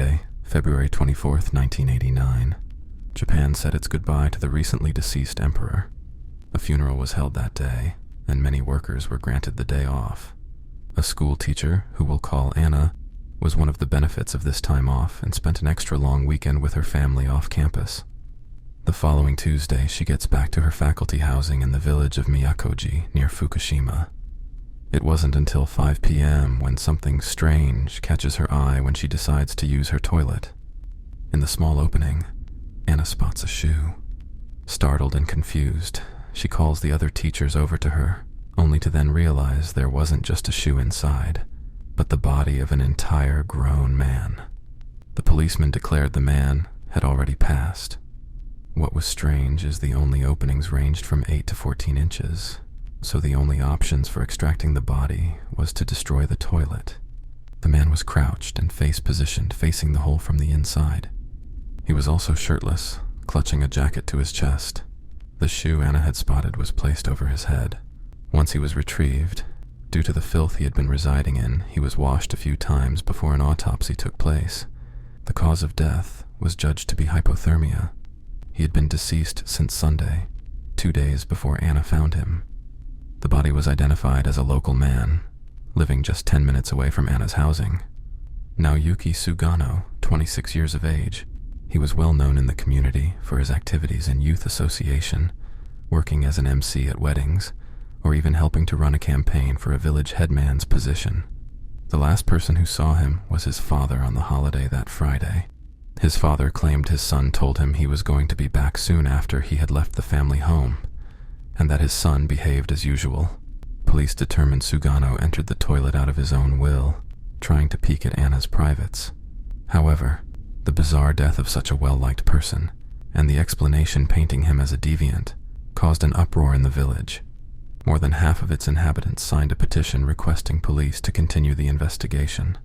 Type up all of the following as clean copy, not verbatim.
Friday, February 24th, 1989. Japan said its goodbye to the recently deceased emperor. A funeral was held that day, and many workers were granted the day off. A school teacher, who we'll call Anna, was one of the benefits of this time off and spent an extra long weekend with her family off campus. The following Tuesday, she gets back to her faculty housing in the village of Miyakoji near Fukushima. It wasn't until 5 p.m. when something strange catches her eye when she decides to use her toilet. In the small opening, Anna spots a shoe. Startled and confused, she calls the other teachers over to her, only to then realize there wasn't just a shoe inside, but the body of an entire grown man. The policeman declared the man had already passed. What was strange is the only openings ranged from 8 to 14 inches, so the only options for extracting the body was to destroy the toilet. The man was crouched and face-positioned, facing the hole from the inside. He was also shirtless, clutching a jacket to his chest. The shoe Anna had spotted was placed over his head. Once he was retrieved, due to the filth he had been residing in, he was washed a few times before an autopsy took place. The cause of death was judged to be hypothermia. He had been deceased since Sunday, 2 days before Anna found him. The body was identified as a local man, living just 10 minutes away from Anna's housing. Naoyuki Sugano, 26 years of age, he was well known in the community for his activities in youth association, working as an MC at weddings, or even helping to run a campaign for a village headman's position. The last person who saw him was his father on the holiday that Friday. His father claimed his son told him he was going to be back soon after he had left the family home, and that his son behaved as usual. Police determined Sugano entered the toilet out of his own will, trying to peek at Anna's privates. However, the bizarre death of such a well-liked person, and the explanation painting him as a deviant, caused an uproar in the village. More than half of its inhabitants signed a petition requesting police to continue the investigation.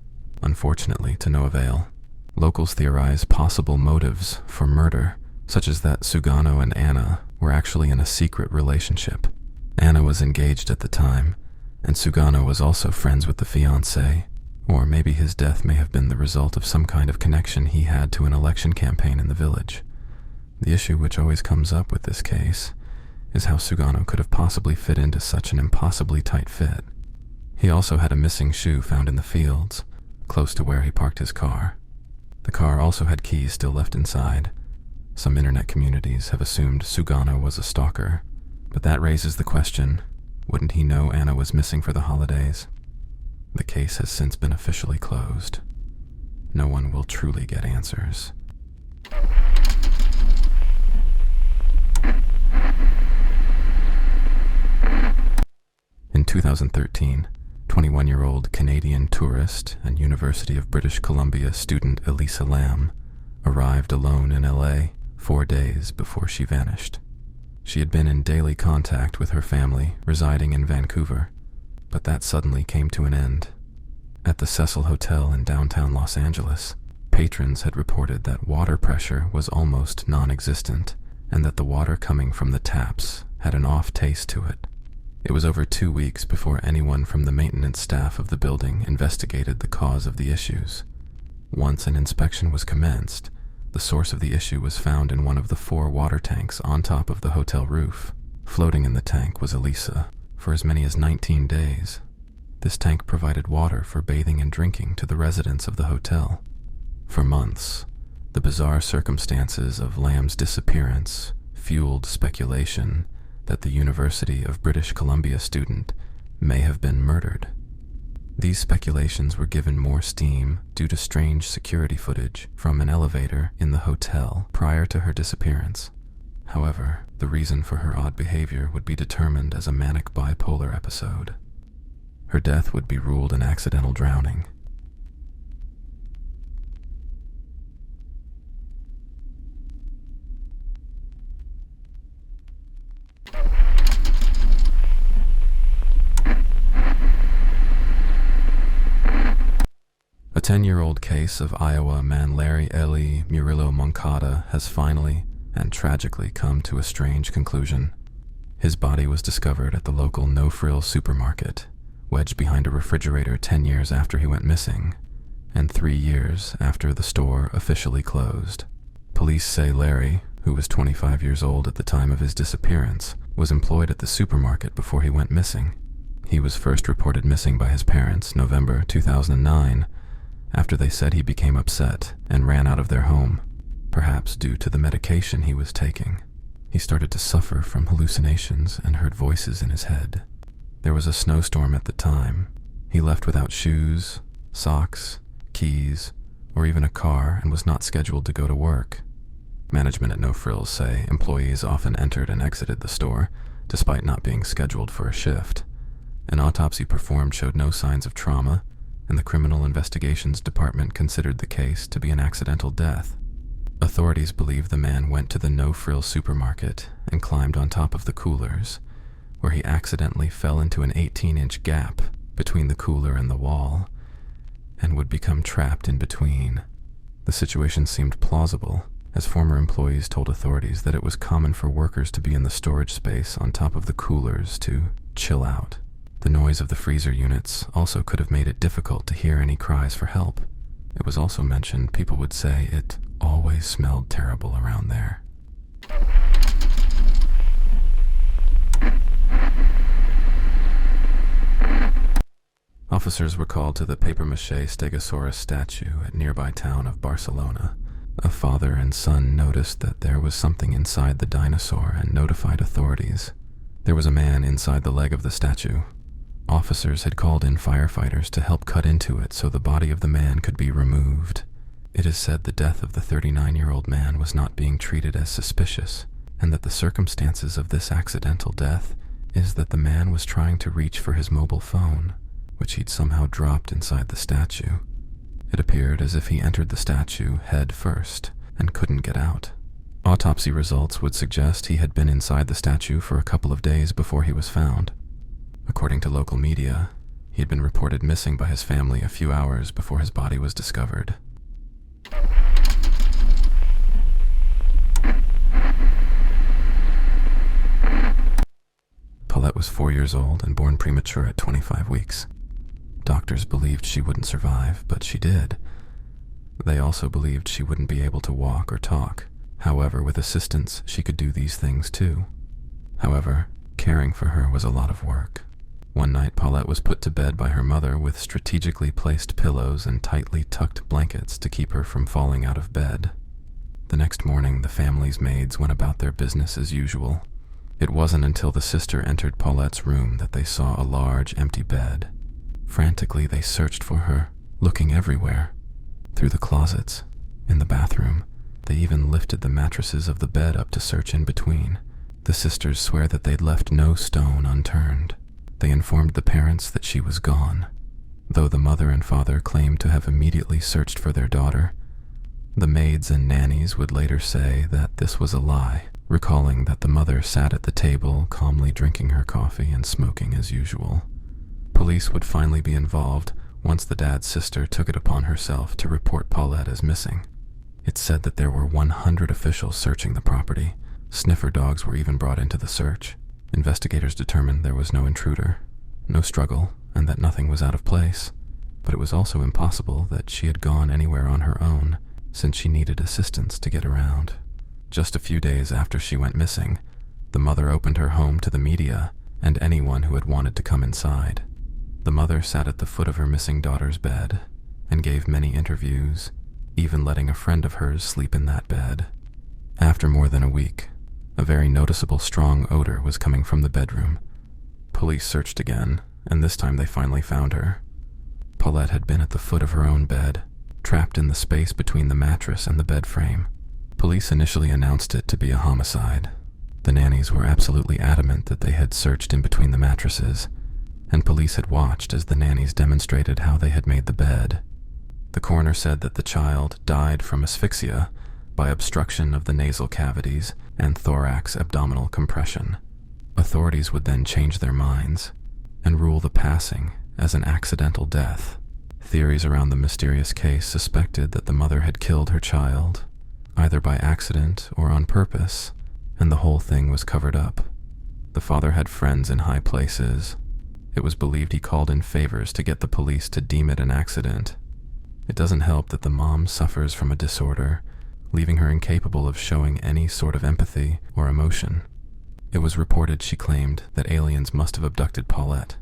Unfortunately, to no avail. Locals theorize possible motives for murder, such as that Sugano and Anna were actually in a secret relationship. Anna was engaged at the time, and Sugano was also friends with the fiancé, or maybe his death may have been the result of some kind of connection he had to an election campaign in the village. The issue which always comes up with this case is how Sugano could have possibly fit into such an impossibly tight fit. He also had a missing shoe found in the fields, close to where he parked his car. The car also had keys still left inside. Some internet communities have assumed Sugano was a stalker, but that raises the question, wouldn't he know Anna was missing for the holidays? The case has since been officially closed. No one will truly get answers. In 2013, 21-year-old Canadian tourist and University of British Columbia student Elisa Lam arrived alone in LA 4 days before she vanished. She had been in daily contact with her family residing in Vancouver, but that suddenly came to an end. At the Cecil Hotel in downtown Los Angeles, patrons had reported that water pressure was almost non-existent and that the water coming from the taps had an off taste to it. It was over 2 weeks before anyone from the maintenance staff of the building investigated the cause of the issues. Once an inspection was commenced, the source of the issue was found in one of the 4 water tanks on top of the hotel roof. Floating in the tank was Elisa for as many as 19 days. This tank provided water for bathing and drinking to the residents of the hotel. For months, the bizarre circumstances of Lam's disappearance fueled speculation that the University of British Columbia student may have been murdered. These speculations were given more steam due to strange security footage from an elevator in the hotel prior to her disappearance. However, the reason for her odd behavior would be determined as a manic bipolar episode. Her death would be ruled an accidental drowning. A 10-year-old case of Iowa man Larry Eli Murillo Moncada has finally and tragically come to a strange conclusion. His body was discovered at the local no-frill supermarket, wedged behind a refrigerator 10 years after he went missing, and 3 years after the store officially closed. Police say Larry, who was 25 years old at the time of his disappearance, was employed at the supermarket before he went missing. He was first reported missing by his parents November 2009, after they said he became upset and ran out of their home, perhaps due to the medication he was taking. He started to suffer from hallucinations and heard voices in his head. There was a snowstorm at the time. He left without shoes, socks, keys, or even a car and was not scheduled to go to work. Management at No Frills say employees often entered and exited the store, despite not being scheduled for a shift. An autopsy performed showed no signs of trauma, and the Criminal Investigations Department considered the case to be an accidental death. Authorities believe the man went to the No Frills supermarket and climbed on top of the coolers, where he accidentally fell into an 18-inch gap between the cooler and the wall, and would become trapped in between. The situation seemed plausible, as former employees told authorities that it was common for workers to be in the storage space on top of the coolers to chill out. The noise of the freezer units also could have made it difficult to hear any cries for help. It was also mentioned people would say it always smelled terrible around there. Officers were called to the papier-mâché Stegosaurus statue at nearby town of Barcelona. A father and son noticed that there was something inside the dinosaur and notified authorities. There was a man inside the leg of the statue. Officers had called in firefighters to help cut into it so the body of the man could be removed. It is said the death of the 39-year-old man was not being treated as suspicious, and that the circumstances of this accidental death is that the man was trying to reach for his mobile phone, which he'd somehow dropped inside the statue. It appeared as if he entered the statue head first and couldn't get out. Autopsy results would suggest he had been inside the statue for a couple of days before he was found. According to local media, he had been reported missing by his family a few hours before his body was discovered. Paulette was 4 years old and born premature at 25 weeks. Doctors believed she wouldn't survive, but she did. They also believed she wouldn't be able to walk or talk. However, with assistance, she could do these things too. However, caring for her was a lot of work. One night, Paulette was put to bed by her mother with strategically placed pillows and tightly tucked blankets to keep her from falling out of bed. The next morning, the family's maids went about their business as usual. It wasn't until the sister entered Paulette's room that they saw a large, empty bed. Frantically, they searched for her, looking everywhere. Through the closets, in the bathroom. They even lifted the mattresses of the bed up to search in between. The sisters swear that they'd left no stone unturned. They informed the parents that she was gone. Though the mother and father claimed to have immediately searched for their daughter, the maids and nannies would later say that this was a lie, recalling that the mother sat at the table calmly drinking her coffee and smoking as usual. Police would finally be involved once the dad's sister took it upon herself to report Paulette as missing. It said that there were 100 officials searching the property. Sniffer dogs were even brought into the search. Investigators determined there was no intruder, no struggle, and that nothing was out of place. But it was also impossible that she had gone anywhere on her own, since she needed assistance to get around. Just a few days after she went missing, the mother opened her home to the media and anyone who had wanted to come inside. The mother sat at the foot of her missing daughter's bed and gave many interviews, even letting a friend of hers sleep in that bed. After more than a week, a very noticeable strong odor was coming from the bedroom. Police searched again, and this time they finally found her. Paulette had been at the foot of her own bed, trapped in the space between the mattress and the bed frame. Police initially announced it to be a homicide. The nannies were absolutely adamant that they had searched in between the mattresses, and police had watched as the nannies demonstrated how they had made the bed. The coroner said that the child died from asphyxia by obstruction of the nasal cavities and thorax abdominal compression. Authorities would then change their minds and rule the passing as an accidental death. Theories around the mysterious case suspected that the mother had killed her child, either by accident or on purpose, and the whole thing was covered up. The father had friends in high places. It was believed he called in favors to get the police to deem it an accident. It doesn't help that the mom suffers from a disorder, leaving her incapable of showing any sort of empathy or emotion. It was reported she claimed that aliens must have abducted Paulette.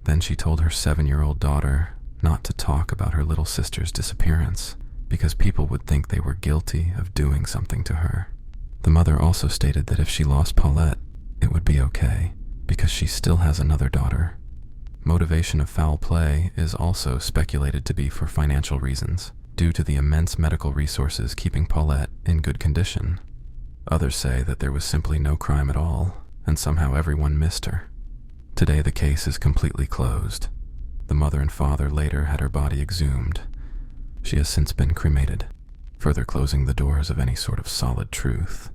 Then she told her 7-year-old daughter not to talk about her little sister's disappearance because people would think they were guilty of doing something to her. The mother also stated that if she lost Paulette, it would be okay because she still has another daughter. Motivation of foul play is also speculated to be for financial reasons, due to the immense medical resources keeping Paulette in good condition. Others say that there was simply no crime at all, and somehow everyone missed her. Today the case is completely closed. The mother and father later had her body exhumed. She has since been cremated, further closing the doors of any sort of solid truth.